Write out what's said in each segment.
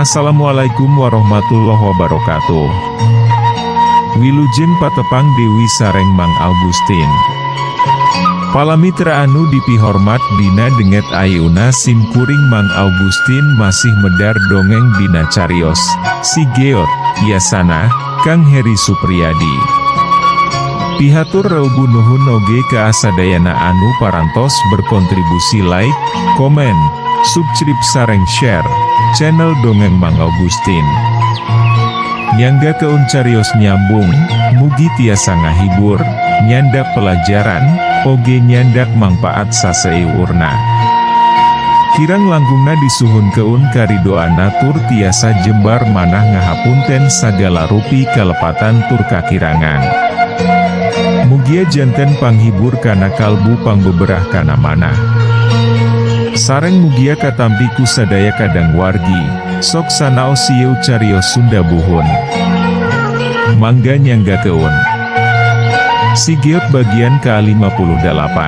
Assalamualaikum warahmatullahi wabarakatuh. Wilujeng patepang Dewi Sareng Mang Augustin. Palamitra anu dipihormat dina denget ayuna simkuring Mang Augustin masih medar dongeng dina carios Si Geot, Yasana, Kang Heri Supriyadi. Pihatur raubu nuhun oge ka asadayana anu parantos berkontribusi like, komen, subscribe sareng share channel Dongeng Mang Augustin. Nyangga keun carios nyambung, mugi tiasa ngahibur, nyandak pelajaran, oge nyandak mangpaat saseurna. Kirang langgungna disuhun keun karidoana tur tiasa jembar manah ngahapunten sagala rupi kalepatan tur kakirangan. Mugia janten panghibur kana kalbu pangbeberah kana manah. Sareng mugia katampiku sadaya kadang wargi, sok sanaos sieu carios Sunda buhun. Mangga nyangga keun. Si Geot bagian ke-58.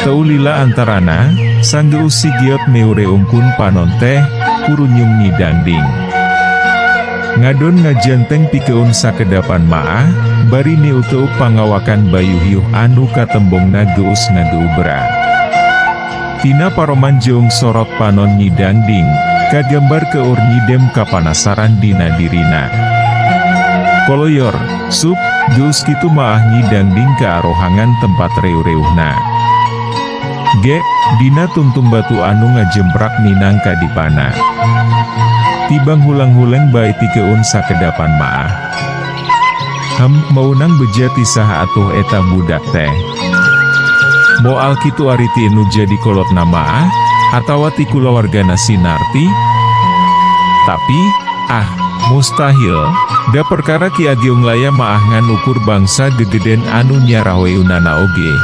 Taulila antarana, sanggeu Si Geot meure ungkun panon teh, kurunyung nyidangding. Ngadon ngajanteng pikeun sakedapan maah, bari niuteup pangawakan bayuhyuh anu katembongna geus ngageubra. Tina paroman jeung sorot panon nyidangding, kagambar keur nyidem kapanasaran dina dirina. Koloyor, sup, geus kitu maah nyidangding ka arohangan tempat reu-reuhna. Ge, dina tuntung batu anu ngajemprak minangka dipana. Tibang hulang-hulang bae tikeun sakedapan maah. Maunang beja ti saha atuh eta budak teh. Moal kitu ari ti nu jadi kolotna maah, atawa ti kulawargana Sinarti? Tapi, mustahil, da perkara Ki Ageung laya maah ngan ukur bangsa gegeden anu nyaraweunana oge.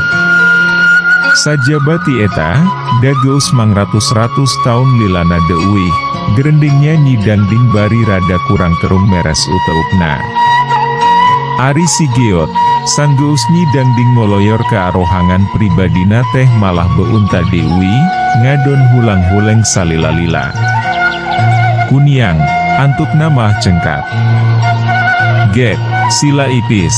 Sajabati eta, da geus mangratus-ratus taun lilana deuwih, gerendingnya nyidangding bari rada kurang kerung meres uteupna. Ari Si Geot, sanggeus nyidangding ngoloyor ka arohangan pribadina teh malah beunta deui, ngadon hulang-huleng salila-lila. Kuniang, antukna mah cengkat. Gek, sila ipis.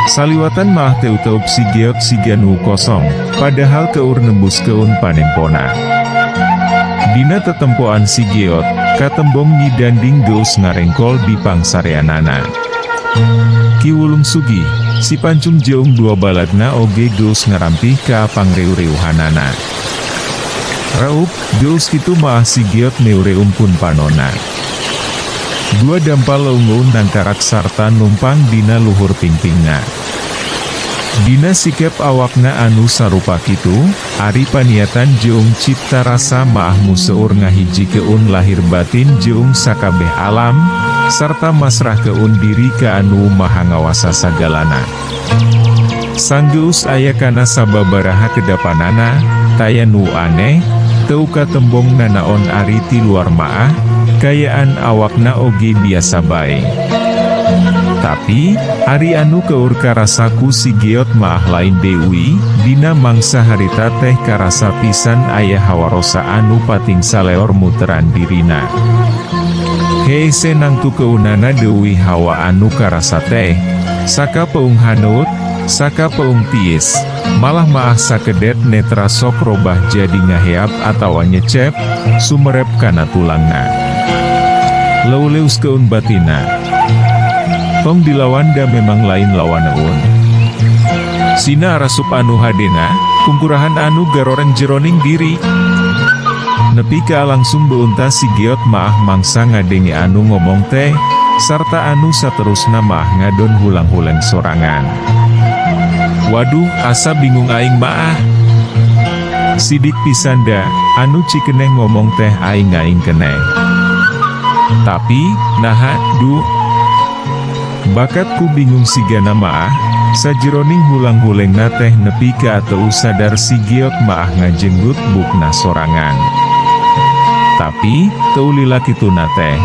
Saliwatan mah teuteup Si Geot siga nu kosong, padahal keur nembus keun panempona. Dina tetempoan Si Geot, katembong nyidanding geus ngarengkol di pangsareanana. Ki Wulung Sugih, si pancung jeung dua baladna oge geus ngarampih ka pangreu-reuhanana. Raup, geus kitu maah Si Geot meure ungkun panona. Dua dampal leungeun nangkarak sarta numpang dina luhur pingpingna. Dina sikap awakna anu sarupa kitu, ari paniatan jeung cipta rasa maah museur ngahiji keun lahir batin jeung sakabeh alam, serta masrah keun diri ke anu maha ngawasa sagalana. Sanggeus aya kana sababaraha kedapanana, taya nu aneh, teu katembong nanaon ari ti luar maah, kayaan awakna oge biasa bae. Tapi, ari anu keur karasaku si Geot maah lain deui, dina mangsa harita teh karasa pisan aya hawarosa anu pating saleor muteran dirina. Hese nangtu keunana deui hawa anu karasa teh, saka peung hanut, saka peung tiis, malah maah sakedet netra sok robah jadi ngaheap atawa nyecep, sumerep kana tulangna. Leuleus keun batina. Tong dilawan da memang lain lawan eun. Sina arasup anu hadena, kungkurahan anu garoreng jeroning diri. Nepi ka langsung beunta si Geot maah mangsa ngadenge anu ngomong teh, sarta anu saterusna maah ngadon hulang-hulang sorangan. Waduh, asa bingung aing maah. Sidik pisanda, anu cikeneh ngomong teh aing keneh. Tapi, naha, bakatku bingung sigana maah, sajeroning hulang-hulengna teh nepi ka ateu sadar si Geot maah ngajenggut bukna sorangan. Tapi, teu lila kituna teh.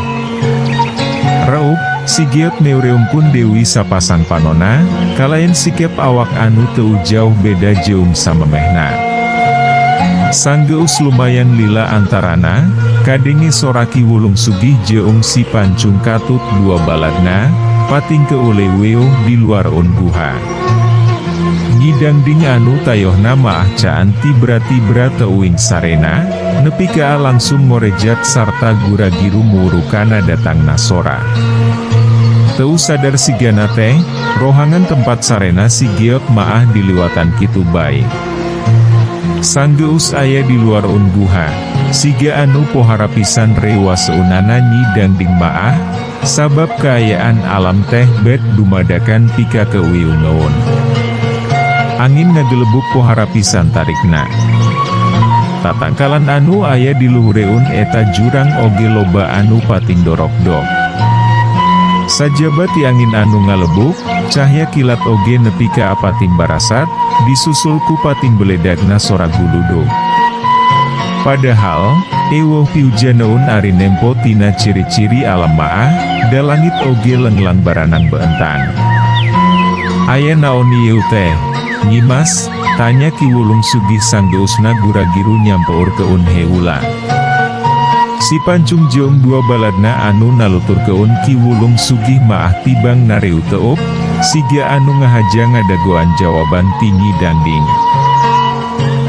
Reup, si Geot neureungkun deui sapasang panona, kalayan sikep awak anu teu jauh beda jeung samemehna. Sanggeus lumayan lila antarana, kadenge soraki wulung sugih jeung si pancung katut dua baladna, pating ke uleweo di luar onbuha. Ngidangding anu tayohna maah caan tibra-tibra teuing sarena, nepi ka langsung morejat sarta gura-giru murukana datang nasora. Teu sadar sigana teh, rohangan tempat sarena si Geot maah diliwatan kitu bae. Sanggeus aya di luar onbuha, siga anu pohara pisan rewa seunana nyidangding maah, sabab kaayaan alam teh bet dumadakan pika keueungeun. Angin ngagelebuk pohara pisan tarikna. Tatangkalan anu aya di luhureun eta jurang oge loba anu pating dorok-dok. Sajabat ti angin anu ngalebuk, cahya kilat oge nepi ka apating barasat, disusul ku pating beledagna sora guludug. Padahal, eueuh piujaneun ari nempo tina ciri-ciri alam maah, da langit oge lenglang baranang beentang. Aya naon ieu teh? Nyimas, tanya Ki Wulung Sugih sanggeusna gura-giru nyamper keun heula. Si pancung jeung dua baladna anu nalutur keun Ki Wulung Sugih maah tibang nareu teup, siga anu ngahaja ngadagoan jawaban ti Nyidangding.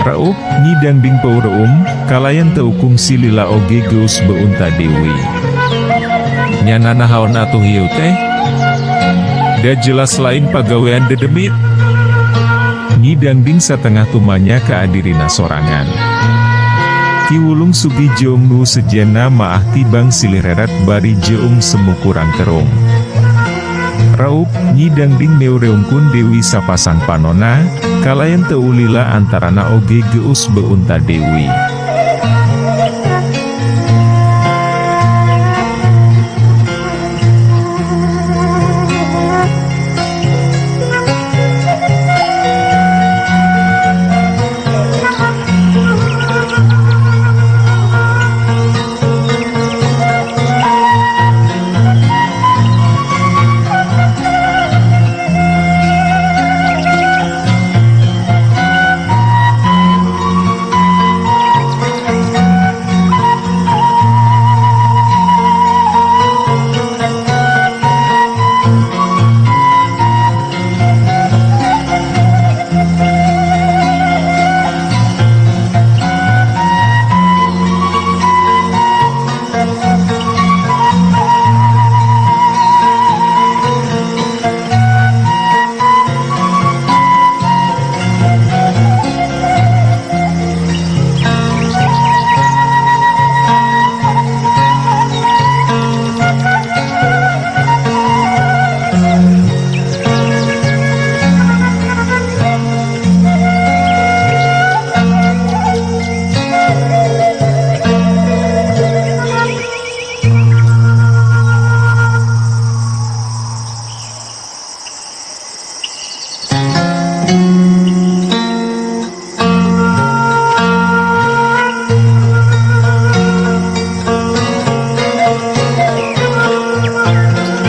Reup, Nyidangding paureum, kalayan teukung si lila oge geus beunta deui. Nyanana haon atuh ieu teh? Da jelas lain pagawean dedemit. Nyidangding satengah tumanya kaadirina sorangan. Ki Wulung Sugih jeung nu sejena maah tibang silih reret bari jeung semu kurang kerung. Raup, Nyidangding neureungkun deui sapasang panona, kalayan teu lila antarana oge geus beunta deui.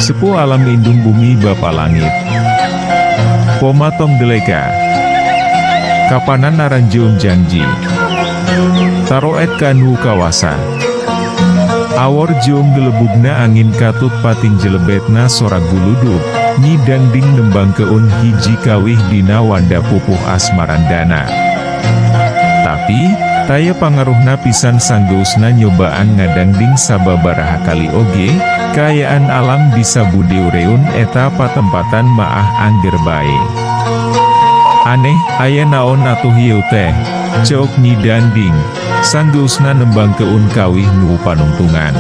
Sepuh alam indung bumi bapa langit. Pomatong deleka. Kapanan naranjung janji. Taroet kanu kawasa. Awor jong gelebugna angin katut pating jelebetna sorak guluduk. Nyidang ding nembang keun hiji kawih dina wanda pupuh asmarandana. Tapi, taya pangaruhna pisan sanggeusna nyobaan ngadangding sababaraha kali oge, kayaan alam bisa budeureun eta patempatan maah angger bae. Aneh, aya naon atuh ieu teh? Ceuk nyidanding, sanggeusna nembang keun kawih nu panungtungan.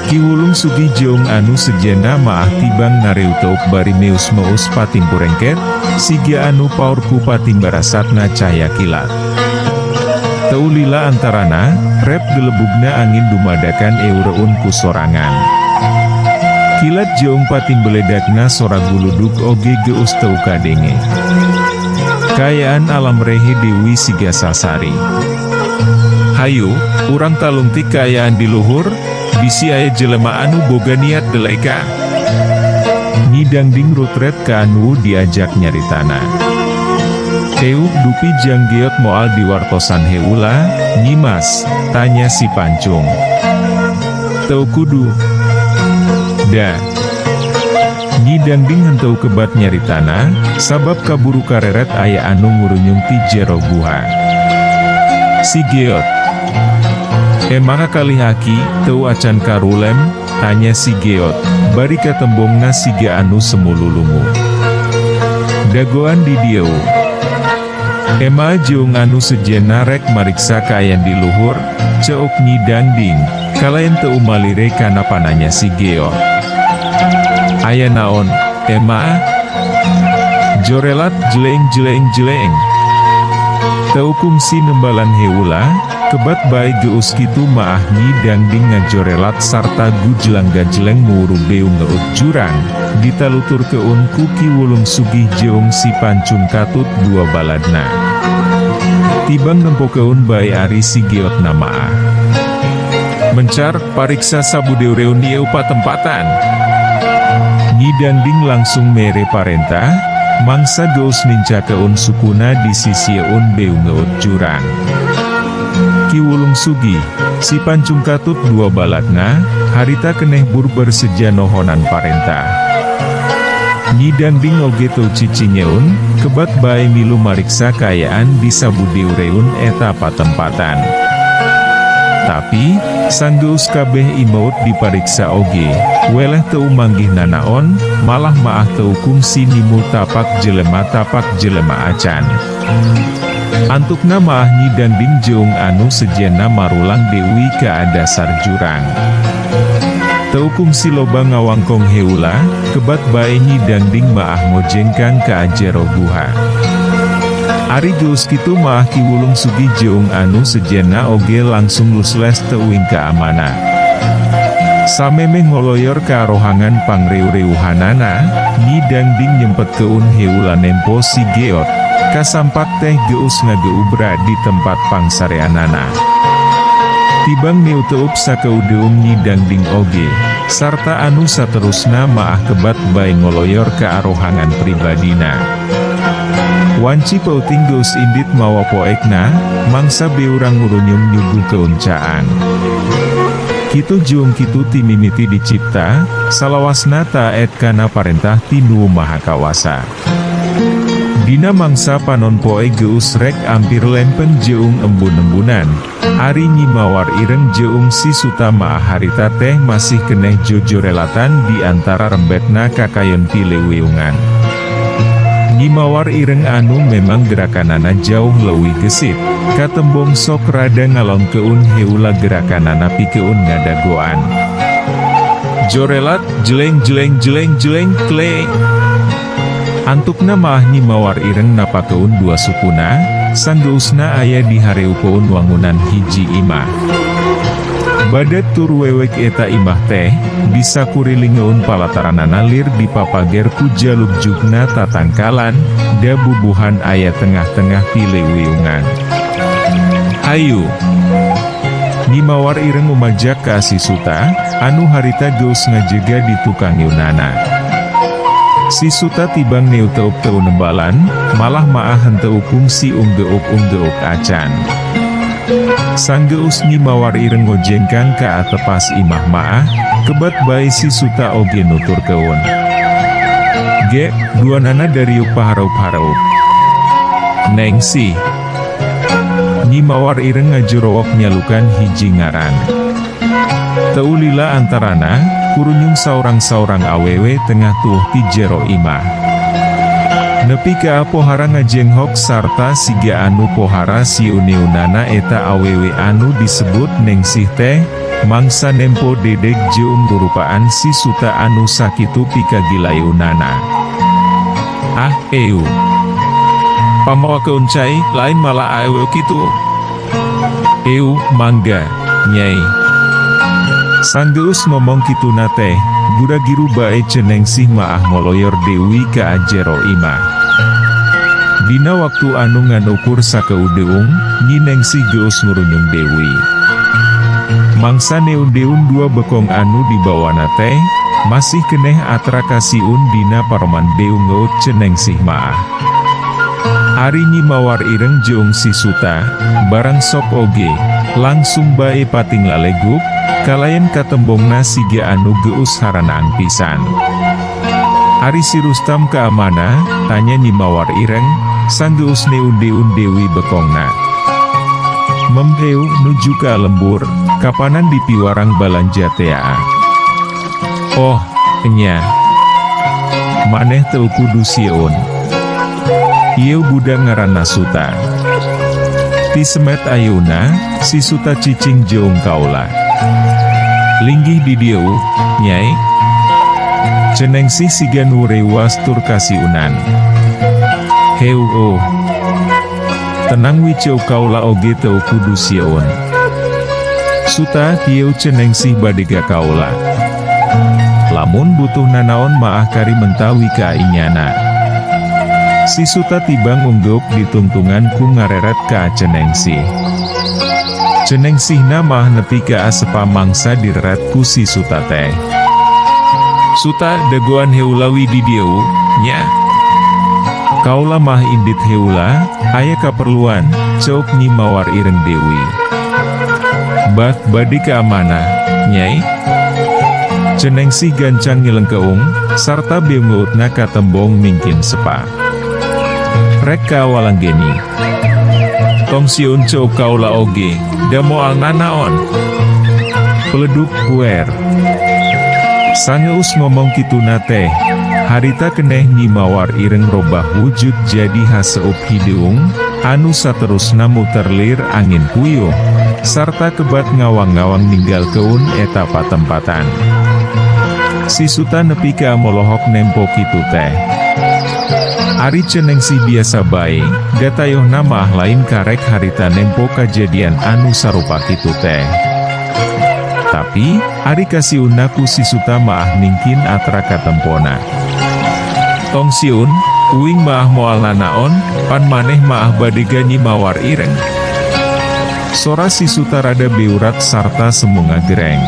Ki Wulung Sugih jeung anu sejena maah tibang nareuteuk bari meus pating purengket, siga anu paur ku pating barasatna cahya kilat. Teu lila antarana, rep gelebugna angin dumadakan eureun ku sorangan. Kilat jeung pating beledakna sorak guludug oge geus teu kadenge. Kayaan alam rehe dewi siga sasari. Hayu, urang talungtik kayaan di luhur, bisi aya jelema anu boga niat deleka. Nyidangding rutret ka anu diajak nyaritana. Heuk dupi jang geot moal diwartosan heula, nyimas, tanya si Pancung. Teu kudu. Da. Nyidangding henteu kebat nyaritana, sabab kaburu kareret aya anu ngurunyung ti jero guha. Si geot. Emang kali haki, teu acan karulem, tanya si geot, bari katembongna siga anu semululungu. Dagoan di dieu. Ema jeung anu sejena rek mariksa kayan di luhur, ceuk nyidangding, kalayan teu malire kana pananya si geot. Aya naon, Ema? Jorelat jeleng. Teu kungsi nembalan heula, kebat bae geus kitu maah nyidangding ngajorelat sarta gujlang-gajleng muuru beung ngeut jurang, ditalutur keun ku Ki Wulung Sugih jeung si Pancung katut dua baladna. Tibang nempo keun bae ari si geot namaah. Mencar, pariksa sabudeureun ieu patempatan. Nyidangding langsung mere parentah, mangsa geus ninca keun sukuna di sisieun beung ngeut jurang. Ki Wulung Sugih, si Pancung katut dua baladna, harita keneh bur berseja nohonan parentah. Nyidangding oge teu cicingeun, kebat bae milu mariksa kayaan di sabudeureun eta patempatan. Tapi, sanggeus kabeh imaut dipariksa oge, weleh teu manggih nanaon, malah maah teu kungsi nimul tapak jelema acan. Antukna maah nyidangding jeung anu sejena marulang dewi ka dasar jurang. Teu kungsi loba ngawangkong heula, kebat bae nyidangding maah ngojengkang ka jero guha. Ari geus kitu maah Ki Wulung Sugih jeung anu sejena oge langsung lusles teuing ka amanah. Sameme ngoloyor ka rohangan pangreu-reuhanana, nyidangding nyempet keun heula nempo si geot, kasampak teh geus ngageubra di tempat pangsareanana. Tibang niuteup sakeudeung nyidangding oge, sarta anu saterusna maah kebat bae ngoloyor ka rohangan pribadina. Wanci pauting geus indit mawa poekna, mangsa beurang ngurunyung nyuguh keuncaan. Kitu jeung kitu ti mimiti dicipta, salawasna taet kana parentah ti Nu Maha Kawasa. Dina mangsa panon poe geus rek ampir lempeng jeung embun-embunan, ari nyimawar ireng jeung si Suta maah harita teh masih keneh jojorelatan di antara rembetna kakayon pileweungan. Nyimawar ireng anu memang gerakanana jauh leuwih gesit, katembong sok rada ngalongkeun heula gerakanana pikeun ngadagoan. Jorelat, jeleng, kleng. Antukna maah nyimawar ireng napakeun dua sukuna, sanggeusna aya di hareupeun wangunan hiji imah. Badat tur wewek eta imah teh, bisa kurilingeun palataranana lir dipapager ku jaluk jugna tatangkalan, da bubuhan aya tengah-tengah pileweungan. Hayu. Nimawar ireng umajak ka Sisuta, anu harita geus ngajega di tukang Yunana. Sisuta tibang neu teup teu nembalan, malah maah henteu kungsi unggeuk acan. Sanggeus Nimawar ireng ngojengkang ka atepas imah maah, kebat bae Sisuta oge nutur keun. Ge, duanana dari pahareup-hareup. Nengsi. Nimawar ireng ngajurook nyalukan hiji ngaran. Teu lila antarana, kurunyung saurang-saurang awewe tengah tuh ti jero imah. Nepi ka pohara ngajenghok sarta siga anu pohara si uniunana eta awewe anu disebut Nengsih teh, mangsa nempo dedek jeung rupaan Sisuta anu sakitu pika gilayunana. Ah, eu. Pamawa keuncai, lain malah awewe kitu. Eu, mangga, nyai. Sanggeus ngomong kitu nate, gura-giru bae Nengsih maah ngoloyor Dewi ka ajero imah. Dina waktu anu nganukur sakeudeung, Nyi Nengsih geus ngurunyung Dewi. Mangsa neudeun dua bekong anu dibawana teh, masih keneh atra kasiun dina paroman deung ngeut Nengsih maah. Ari Nimawar ireng jeung Sisuta, barang sok oge, langsung bae pating laleguk, kalayan katembongna siga anu geus haranang pisan. Ari si Rustam keamana, tanya Nimawar ireng, sanggeus neudeun Dewi bekongna. Memheu nuju ka lembur, kapanan di piwarang balanja tea. Oh, enya. Maneh teu kudu sieun. Ieu budak ngaranna Suta. Ti semet ayeuna, si Suta cicing jeung kaula. Linggih di dieu, nyai. Nengsih siga nu rewas tur kasiunan. Heu oh. Tenang wiceu kaula oge teu kudu sieun. Suta hieu Nengsih badega kaula. Lamun butuh nanaon maah kari mentawi ka inyana. Si Suta tibang unggeuk ditungtungan ku ngareret ka Nengsih. Nengsihna mah nepi ka asepa mangsa direret ku si Suta teh. Suta dagoan heulawi di dieu, nya. Kaula mah indit heula, aya kaperluan, ceuk Nimawar ireng Dewi. Bak badi keamana, nyai? Nengsih gancang ngilengkeung, sarta beungeutna katembong mingkin sepa. Rek ka walanggeni. Tong sieun ceuk kaula oge, da moal nanaon. Peleduk puer. Sangeus ngomong kitu nate, harita keneh Nimawar ireng robah wujud jadi haseup hideung, anu saterusna muterlir angin puyuh, sarta kebat ngawang-ngawang ninggal keun eta patempatan. Si Suta nepi ka molohok nempo kitu teh. Ari Nengsih biasa bae, gatayohna mah lain karek harita nempo kajadian anu sarupa kitu teh. Tapi, ari kasiunna ku si Suta maah ningkin atra katempona. Tong siun, uing maah moal nanaon, pan maneh maah badega Nimawar ireng. Sora si Suta rada beurat sarta semunga gereng.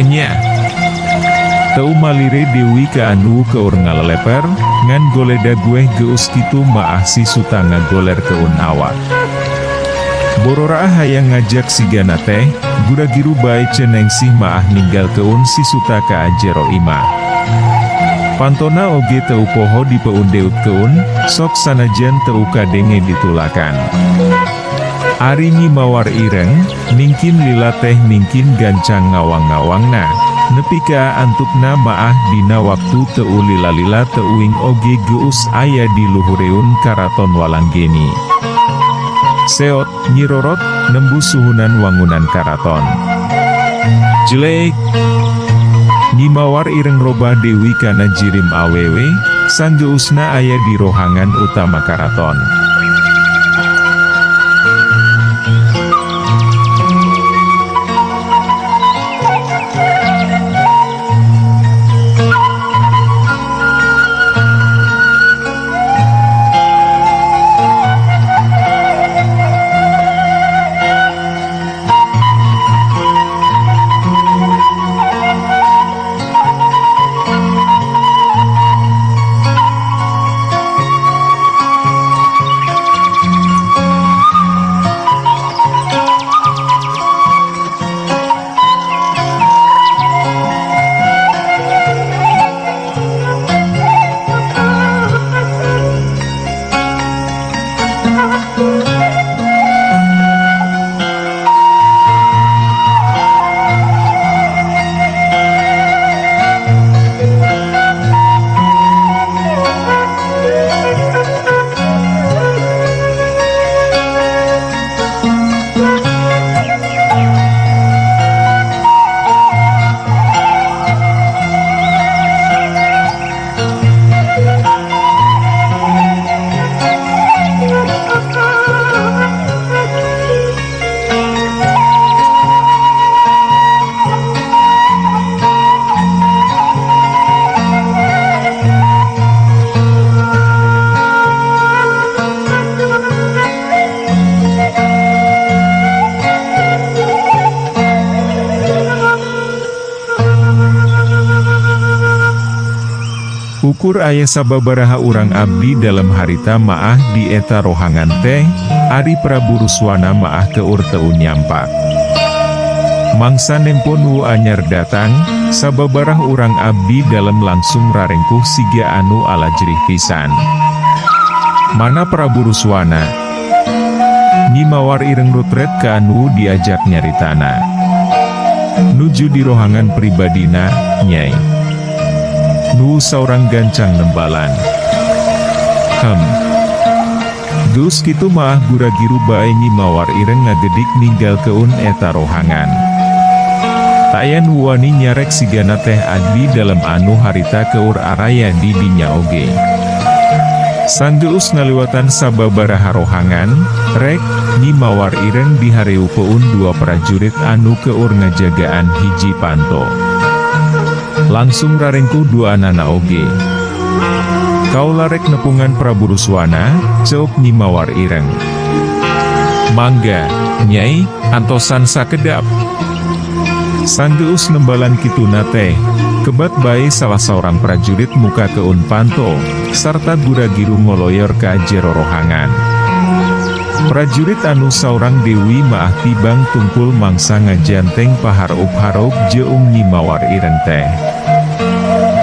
Enya. Teu malire Dewi ka anu keur ngaleleper, ngan goleda gue geus kitu maah si Suta ngagoler keun awak. Borora hayang ngajak sigana teh, gura-giru bae Nengsih maah ninggal keun si Suta ka ajero imah. Pantona oge teu poho dipeundeut keun, sok sanajan teu kadenge ditulakan. Ari Nimawar ireng, mingkin lila teh mingkin gancang ngawang-ngawangna, nepi ka antukna maah dina waktu teu lila-lila teuing oge geus aya di luhureun karaton walanggeni. Seot, nyirorot, nembus suhunan wangunan karaton. Jelek. Nimawar ireng robah Dewi kana jirim awewe, sanggeusna aya di rohangan utama karaton. Ukur aya sababaraha urang abdi dalam harita maah di eta rohangan teh, Ari Prabu Ruswana maah keur teu nyampak. Mangsa nempon wu anyar datang, sababarah urang abdi dalam langsung rarengkuh siga anu ala jerih pisan. Mana Prabu Ruswana? Nyi Mawar ireng rutret ka anu diajak nyaritana. Nuju di rohangan pribadina, Nyai. Nu saurang gancang nembalan. Geus kitu maah gura-giru bae Nyi Mawar ireng ngagedik ninggal keun eta rohangan. Tayan wani nyarek sigana teh abdi dalam anu harita keur araya di dinya oge. Sanggeus ngaliwatan sababaraha rohangan, rek Nyi Mawar ireng dihareupeun dua prajurit anu keur ngajagaan hiji panto. Langsung rarengku dua anana oge. Kaula rek nepungan Prabu Ruswana, ceuk Nyi Mawar ireng. Mangga, Nyai, antosan sakedap. Sanggeus nembalan kituna teh, kebat bae salah seorang prajurit muka keun panto, sarta gura-giru ngoloyor ka jero rohangan. Prajurit anu saurang dewi maah tibang tungkul mangsa ngajanteng pahareup-hareup jeung Nyi Mawar ireng teh.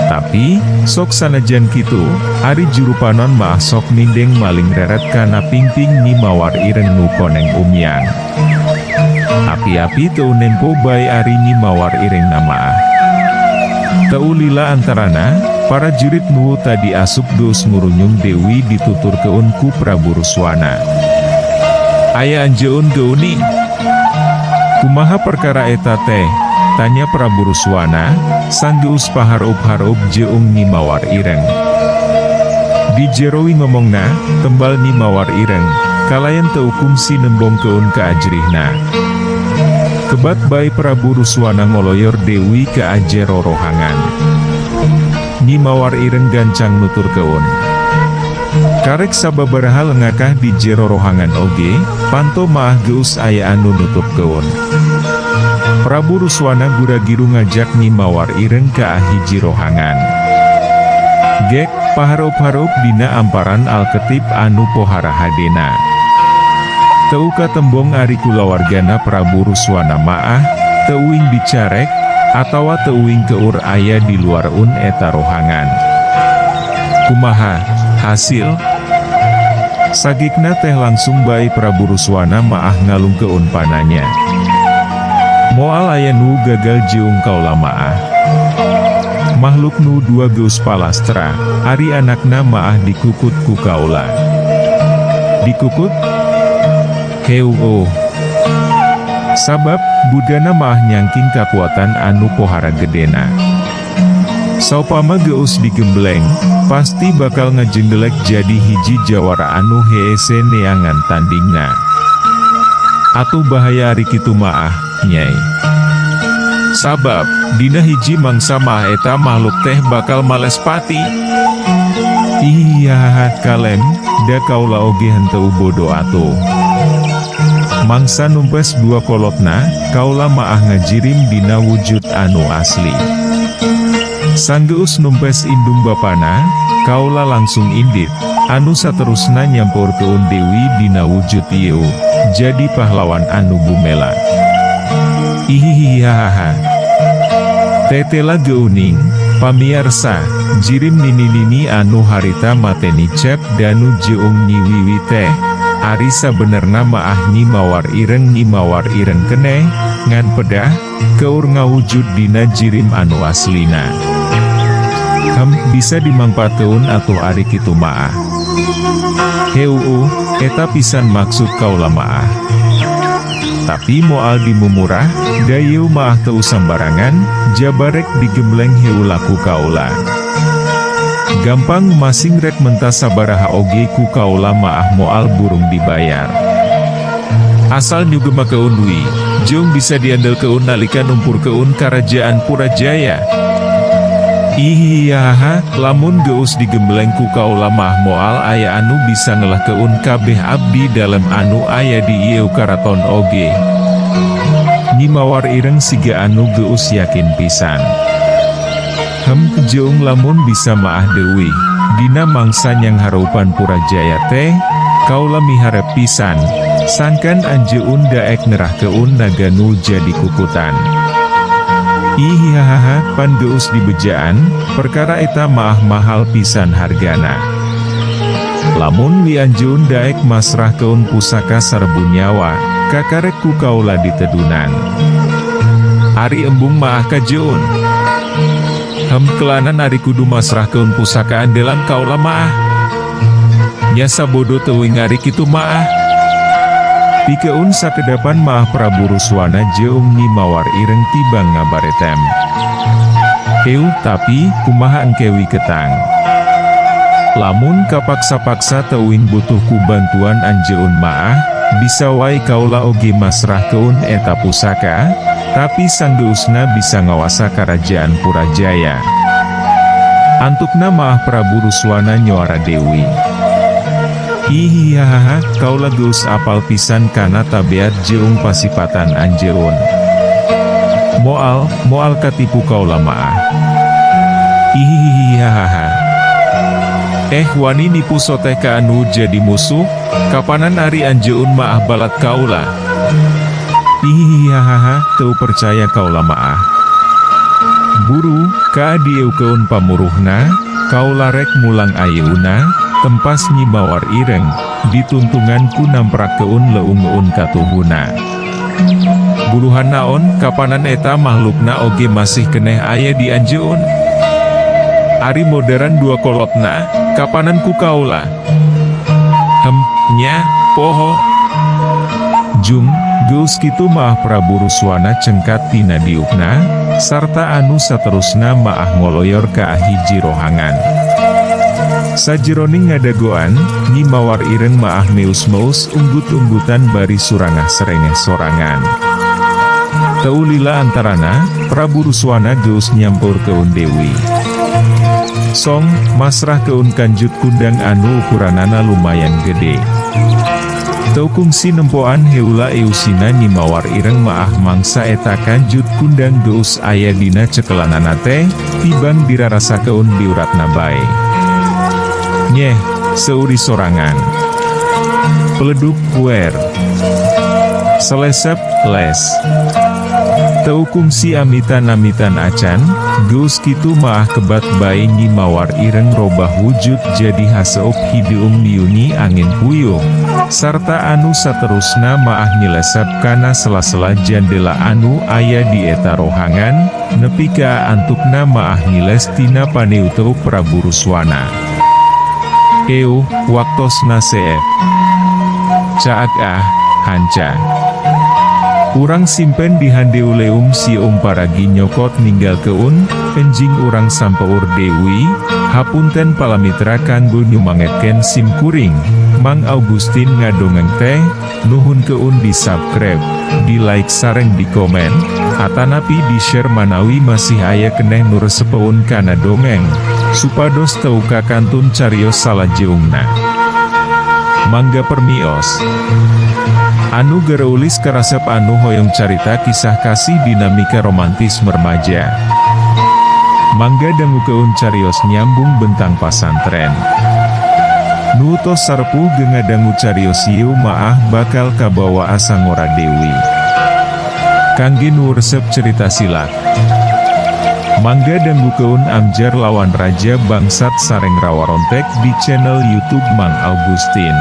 Tapi, sok sanajan kitu, Ari Jurupanon maah sok nindeng maling reret kana pingping Nyi Mawar ireng nu koneng umyang. Api-api teu nempo bae Ari Nyi Mawar ireng namaah. Teu lila antarana, para jurit nu tadi asup geus ngurunyung dewi ditutur keun ku Prabu Ruswana. Aya anjeun geuning. Kumaha perkara eta teh? Tanya Prabu Ruswana, sanggeus pahareup-hareup jeung Nyi Mawar ireng. Di jerowi ngomongna, tembal Nyi Mawar ireng, kalayan teu kungsi nembong keun ka ajrihna. Kebat bae Prabu Ruswana ngoloyor dewi ke ajero rohangan. Nyi Mawar ireng gancang nutur keun. Karek sababaraha lengakah di jero rohangan oge, panto maah geus aya anu nutup keun. Prabu Ruswana gura-giru ngajak Nyi Mawar ireng ka hiji rohangan. Gek, pahareup-hareup dina amparan Alketip anu pohara hadena. Teu katembong ari kulawargana Prabu Ruswana maah, teuing dicarek, atawa teuing keur aya di luar eta rohangan. Kumaha hasil? Sagikna teh langsung bae Prabu Ruswana maah ngalungkeun pananya. Moal aya nu gagal jeung kaula maah. Makhluk nu dua geus palastra, ari anakna maah dikukut ku kaula. Dikukut? Heuh. Sabab, budana maah nyangking kakuatan anu pohara gedena. Saupama geus digembleng, pasti bakal ngajenggelek jadi hiji jawara anu heese neangan tandingna. Atuh bahaya ari kitu maah, Nyai. Sabab, dina hiji mangsa maah eta makhluk teh bakal males pati. Iya, kalem, da kaula oge henteu bodo atuh. Mangsa numpes dua kolotna, kaula maah ngajirim dina wujud anu asli. Sanggeus numpes indung bapana, kaula langsung indit, anu saterusna nyampur keun dewi dina wujud ieu, jadi pahlawan anu bumela. Ihihihaha. Tetela geuning, pamiarsa, jirim nini-nini anu harita mateni cep danu jeung Nyi Wiwi teh. Ari sabenerna maah Nyi Mawar ireng keneh, ngan pedah, keur ngawujud dina jirim anu aslina. Bisa dimangpateun atuh ari kitu maah. Heuh, eta pisan maksud kaula maah. Tapi moal dimumurah, dayeu maah teu sambarangan, jabarek digembleng heu laku kaula. Gampang masing rek mentas sabaraha oge ku kaula maah moal burung dibayar. Asal nyugema keun wi, jeung bisa diandel keun nalika numpur keun karajaan Purajaya. Ihihaha, lamun geus digembleng ku kaula mah moal aya anu bisa ngelah keun kabeh abdi dalam anu aya di ieu karaton oge. Nyi Mawar ireng siga anu geus yakin pisan. Jeung lamun bisa maah deui, dina mangsa nyang harupan pura jaya teh, kaula miharep pisan, sangkan anjeun daek nerahkeun naganu jadi kukutan. Ihihaha, pan geus dibejaan, perkara eta maah mahal pisan hargana. Lamun wi anjeun daek masrahkeun pusaka sarbu nyawa, kakarek ku kaula ditedunan. Ari embung maah ka jeun. Kelanan ari kudu masrahkeun pusaka andelan kaula maah. Nya sabodo teuing ari kitu maah. Pikeun sakedapan maah Prabu Ruswana jeung Nyi Mawar Ireng tibang ngabaretem. Tapi kumaha engkewi ketang. Lamun kapaksa-paksa teuing butuh ku bantuan anjeun maah, bisa wae kaula oge masrahkeun eta pusaka. Tapi sanggeusna bisa ngawasa kerajaan Purajaya. Antukna maah Prabu Ruswana nyuara Dewi. Hihihaha, kaula geus apal pisan kana tabeat jeung pasipatan anjeun. Moal katipu kaula maah. Hihihaha. Wani nipu soteh ka anu jadi musuh, kapanan ari anjeun maah balat kaula. Hihihaha, teu percaya kaula maah. Buru, ka dieukeun pamuruhna, kaula rek mulang ayeuna, tempas Nyi Mawar Ireng, dituntungan ku namprakeun leung-leung katuhuna. Buruhan naon, kapanan eta makhlukna oge masih keneh aya di anjeun. Ari modern dua kolotna, kapanan ku kaula. Nya, poho. Jung, geus kitu maah Prabu Ruswana cengkat tina diukna, sarta anu saterusna maah ngoloyor ka hiji rohangan. Sajeroning ngadagoan, Nyi Mawar Ireng maah meus-meus unggut-unggutan bari surangah serengeh sorangan. Teu lila antarana, Prabu Ruswana geus nyampurkeun Dewi. Song, masrahkeun kanjut kundang anu ukuranana lumayan gede. Teu kungsi nempoan heula eusina Nyi Mawar Ireng maah mangsa eta kanjut kundang geus aya dina cekelanana teh, tibang dirarasakeun diuratna bae. Nyeh, seuri sorangan. Peleduk kuer. Selesep, les. Teu kungsi amitan-amitan acan, geus kitu maah kebat bae Nyi Mawar Ireng robah wujud jadi haseup hideung niuni angin puyuh, sarta anu saterusna maah nyelesep kana sela-sela jandela anu aya di eta rohangan, nepi ka antukna maah ngiles tina paneuteuk Prabu Ruswana. Waktosna seep. Caak hanca. Urang simpen di handeuleum si paragi nyokot ninggal keun, enjing urang sampeur Dewi, hapunten palamitra kanggo nyumangetken sim kuring, Mang Augustin ngadongeng teh, nuhun keun di subscribe, di like sareng di komen, atanapi di share manawi masih aya keneh nuresepeun kana dongeng, supados teu kakantun carios salajeungna. Mangga permios. Anu gereulis karasep anu hoyong carita kisah kasih dinamika romantis remaja. Mangga dangukeun carios nyambung bentang pasantren. Nutos sarpu gengadangu carios ieu maah bakal kabawa asa ngora Dewi. Kangge nu resep cerita silat. Mangga dangukeun Amjar lawan Raja Bangsat sareng Rawarontek di channel YouTube Mang Augustin.